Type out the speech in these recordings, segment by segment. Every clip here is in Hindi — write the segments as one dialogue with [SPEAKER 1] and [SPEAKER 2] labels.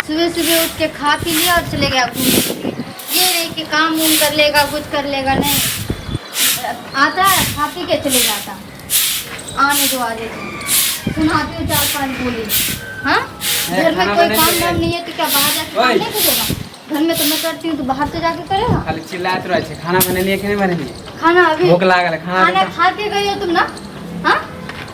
[SPEAKER 1] सुबह सुबह उठ के खा पी लिया और चले गया घूमने। ये नहीं कि काम उम कर लेगा, कुछ कर लेगा, नहीं आता है खा पी के चले जाता। आने दो, आगे सुनाती हूँ 4-5 बोली। हाँ, घर में कोई काम धाम नहीं है तो क्या बाहर जाके काम नहीं करेगा? घर में तो मैं करती हूँ तो बाहर तो जाके करेगा।
[SPEAKER 2] खाली चिल्लाते रहे छे। खाना बने लिए कि नहीं बने लिए?
[SPEAKER 1] खाना अभी
[SPEAKER 2] भूख लागल है,
[SPEAKER 1] खाना खा के गई हो तुम ना? हाँ,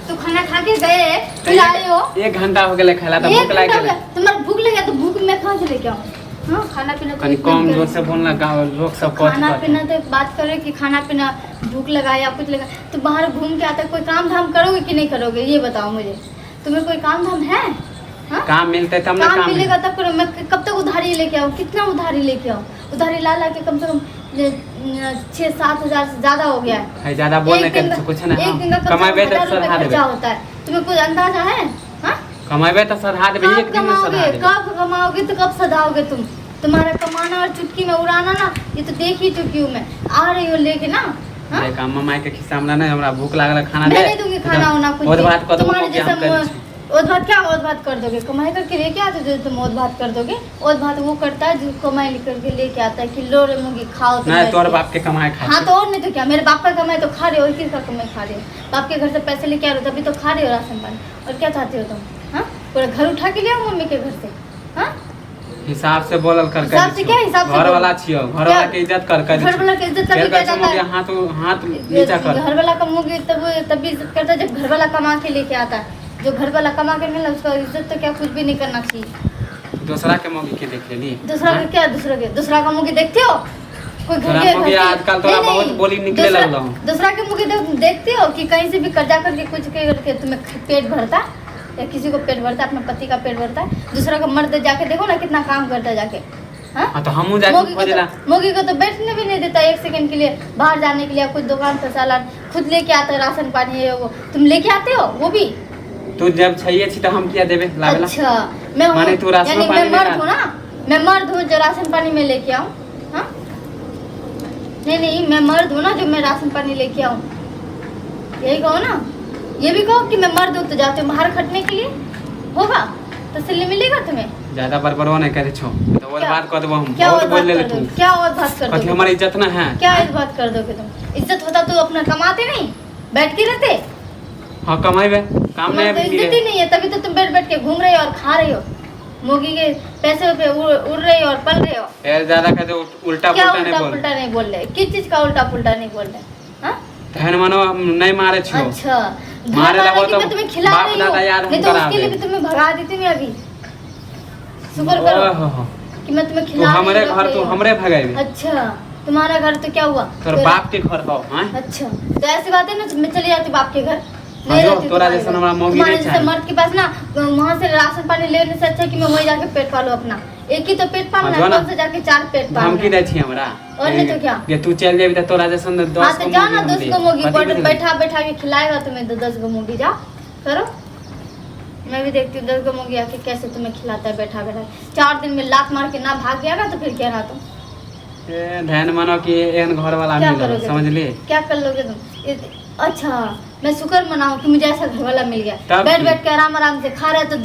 [SPEAKER 1] तो खाना खा के गए फिर आए हो।
[SPEAKER 2] 1 घंटा हो गया खाला तो भूख लाग गया।
[SPEAKER 1] तुम्हारा भूख लगे तो भूख में कहाँ से लेके आऊँ? हाँ, खाना पीना
[SPEAKER 2] कहीं कम जोर से बोलना, गाँव लोग सब
[SPEAKER 1] खाना पीना तो बात करे कि खाना पीना भूख लगा या कुछ लगा तो बाहर घूम के आता। कोई काम धाम करोगे कि नहीं करोगे ये बताओ मुझे। तुम्हें कोई काम धाम है? हाँ?
[SPEAKER 2] काम मिलते तब ना
[SPEAKER 1] काम मिलेगा तब करो। मैं कब तक उधारी लेके आऊँ? कितना उधारी लेके आऊँ? उधारी ला ला के कम से कम 6-7 हजार से ज्यादा हो गया है।
[SPEAKER 2] ज्यादा बोलने का कुछ ना।
[SPEAKER 1] एक दिन का
[SPEAKER 2] कमावे तो सरहा देबे
[SPEAKER 1] होता है। तुम्हें कुछ अंदाजा है? हाँ,
[SPEAKER 2] कमावे तो सरहा देबे। एक दिन में सरहा देबे।
[SPEAKER 1] कब कमाओगे तो कब सधाओगे तुम? तुम्हारा कमाना और चुटकी में उड़ाना ना, ये तो देख ही चुकी हूँ मैं। आ रही हो लेके ना। हाँ?
[SPEAKER 2] देखा मम्मा के खिस्सा में ना, हमरा भूख लागल खाना दे।
[SPEAKER 1] मैं नहीं दूंगी खाना होना कुछ।
[SPEAKER 2] और बात कर
[SPEAKER 1] तुम्हारे जैसा और बात क्या और बात कर दोगे? कमाई करके लेके आते जो तुम और बात कर दोगे। और बात वो करता है जो कमाई करके लेके आता है कि लो रे मुंगी खाओ तो
[SPEAKER 2] नहीं, तोर बाप के कमाई खा।
[SPEAKER 1] हाँ तो और नहीं तो क्या, मेरे बाप का कमाई तो खा रहे हो और किसका कमाई खा रहे हो? बाप के घर से पैसे लेके आ रहे हो तभी तो खा रहे हो राशन पानी। और क्या चाहते हो तुम? हाँ, पूरा घर उठा के ले आओ मम्मी के घर से। हाँ,
[SPEAKER 2] हिसाब से बोलल कर के।
[SPEAKER 1] हिसाब से क्या हिसाब से?
[SPEAKER 2] घर वाला छियो, घर वाला के इज्जत कर के।
[SPEAKER 1] घर वाला के इज्जत करके क्या जाता है?
[SPEAKER 2] हाथ नीचा कर।
[SPEAKER 1] घर वाला कमाओगे तभी इज्जत करता है जब घर वाला कमा के लेके आता है। जो घर वाला कमा के नहीं उसका इज्जत तो क्या कुछ भी नहीं करना चाहिए।
[SPEAKER 2] दूसरा के मौगी के देख लेनी।
[SPEAKER 1] दूसरा का क्या? दूसरा का मुंह देखते हो? कोई घर के
[SPEAKER 2] आजकल तोरा बहुत बोली निकले लगल हूं।
[SPEAKER 1] दूसरा के मुंह देखते हो कि कहीं से भी कर्जा करके कुछ करके तुम्हें पेट भरता या किसी को पेट भरता, अपने पति का पेट भरता है। दूसरा का मर्द जाके देखो ना कितना काम करता है जाके। हाँ,
[SPEAKER 2] तो हमहू जाके खोजला।
[SPEAKER 1] मोगी को तो बैठने भी नहीं देता 1 सेकंड के लिए। बाहर जाने के लिए कुछ दुकान पर सालान खुद लेके आता है, राशन पानी है वो तुम लेके आते हो। वो भी
[SPEAKER 2] तू जब चाहिए छी तो हम क्या देबे लावेला?
[SPEAKER 1] अच्छा, मैं
[SPEAKER 2] माने तू राशन पानी
[SPEAKER 1] मैं मर्द हूँ ना, मैं मर्द हूँ जो राशन पानी में लेके आऊँ। हाँ, नहीं मैं मर्द हूँ ना जो मैं राशन पानी लेके आऊँ। यही कहो ना, ये भी कहो कि मैं मर्द हूँ तो जाते हो बाहर खटने के लिए। होगा तसल्ली मिलेगा तुम्हें।
[SPEAKER 2] ज्यादा बरबरवा नहीं करे छो तो और बात कर देबो हम।
[SPEAKER 1] क्या
[SPEAKER 2] बहुत बोल ले तू।
[SPEAKER 1] क्या और बात कर दोगे?
[SPEAKER 2] हमारी इज्जत ना है।
[SPEAKER 1] क्या इस बात कर दोगे तुम? इज्जत होता तो अपना कमाते नहीं, बैठ के रहते।
[SPEAKER 2] हाँ, कमाइबे काम नहीं
[SPEAKER 1] है। इज्जत ही नहीं है तभी तो तुम बैठ के घूम रहे हो और खा रहे हो। मोगी के पैसे पे उड़ रहे हो और पल रहे हो।
[SPEAKER 2] यार ज्यादा कहते उल्टा
[SPEAKER 1] पुल्टा नहीं बोल रहे। किस चीज का उल्टा पुल्टा नहीं बोल रहे? हाँ,
[SPEAKER 2] धन मानो हम नहीं मारे छो।
[SPEAKER 1] अच्छा,
[SPEAKER 2] मारे लगो तो
[SPEAKER 1] मैं तुम्हें खिला
[SPEAKER 2] बाप
[SPEAKER 1] रही
[SPEAKER 2] दादा यार
[SPEAKER 1] हूँ, नहीं तो उसके लिए भी तुम्हें भगा देती मैं अभी। शुक्र करो कि मैं तुम्हें खिला।
[SPEAKER 2] हमारे घर तो हमरे भगाई।
[SPEAKER 1] अच्छा, तुम्हारा घर तो क्या हुआ?
[SPEAKER 2] तोर बाप के घर हो। हां,
[SPEAKER 1] अच्छा, तो ऐसी बात है ना, मैं चली जाती बाप के घर।
[SPEAKER 2] तोरा जैसा हमारा मौगी नहीं चाहिए।
[SPEAKER 1] मर्द के पास ना वहाँ से राशन पानी लेने से अच्छा कि मैं वही जाके पेट पालूं अपना। एक ही तो पेट पालना है, कौन से जाके 4 पेट पालना।
[SPEAKER 2] धमकी दे छी हमरा।
[SPEAKER 1] और नहीं तो क्या?
[SPEAKER 2] ये तू चल जाबी त तोरा जैसा 10
[SPEAKER 1] हां तो जा ना 10 गो मुर्गी बैठा के खिलाएगा तुम्हें। 10 गो मुर्गी जाओ करो। मैं भी देखती हूँ 10 गो मुर्गी आके कैसे तुम्हें खिलाता है बैठा। 4 दिन में लात मार के ना भाग गया ना तो फिर क्या रहा तुम?
[SPEAKER 2] ध्यान मानो कि एहन घर वाला मिल, समझ ले।
[SPEAKER 1] क्या कर लोगे तुम? अच्छा, मैं शुक्र मनाऊं कि मुझे ऐसा घर वाला मिल गया। बैठ के आराम से खा रहे तो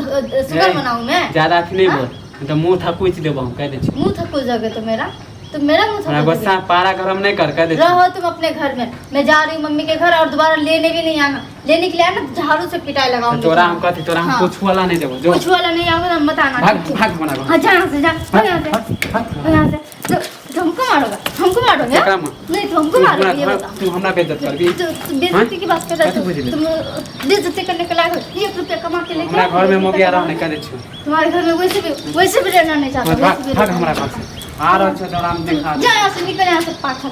[SPEAKER 1] शुक्र मनाऊं मैं।
[SPEAKER 2] ज्यादा नहीं बोल तो मुंह थकुच देबो हम कह दे छी।
[SPEAKER 1] मुंह थकुच जाओगे तो मेरा मुंह थकुच
[SPEAKER 2] गुस्सा पारा गरम नहीं कर कह दे।
[SPEAKER 1] रहो तुम अपने घर में, मैं जा रही हूँ मम्मी के घर और दोबारा लेने भी नहीं आना। लेने के लिए आना झाड़ू से पिटाई लगाऊंगी।
[SPEAKER 2] तोरा हम कहती तोरा हम कुछ वाला नहीं देबो। जो
[SPEAKER 1] कुछ वाला नहीं आऊंगा हम बताना।
[SPEAKER 2] भाग बना।
[SPEAKER 1] हां जा यहां से, जा यहां से। हमको मारोगे? नहीं तो हमको मारोगे ये बता।
[SPEAKER 2] तू हमरा बेइज्जत करबी?
[SPEAKER 1] बेइज्जती की बात कर रहा है तुम। बेइज्जती करने के लायक 1 रुपया कमा के लेके
[SPEAKER 2] हमरा घर में मोगी आराम नहीं करे छी।
[SPEAKER 1] तुम्हारे घर में वैसे भी रहना नहीं चाहता।
[SPEAKER 2] भाग हमरा घर से। आ रहा छ तो आराम देखा।
[SPEAKER 1] जा यहां से, निकल यहां से, पाछा।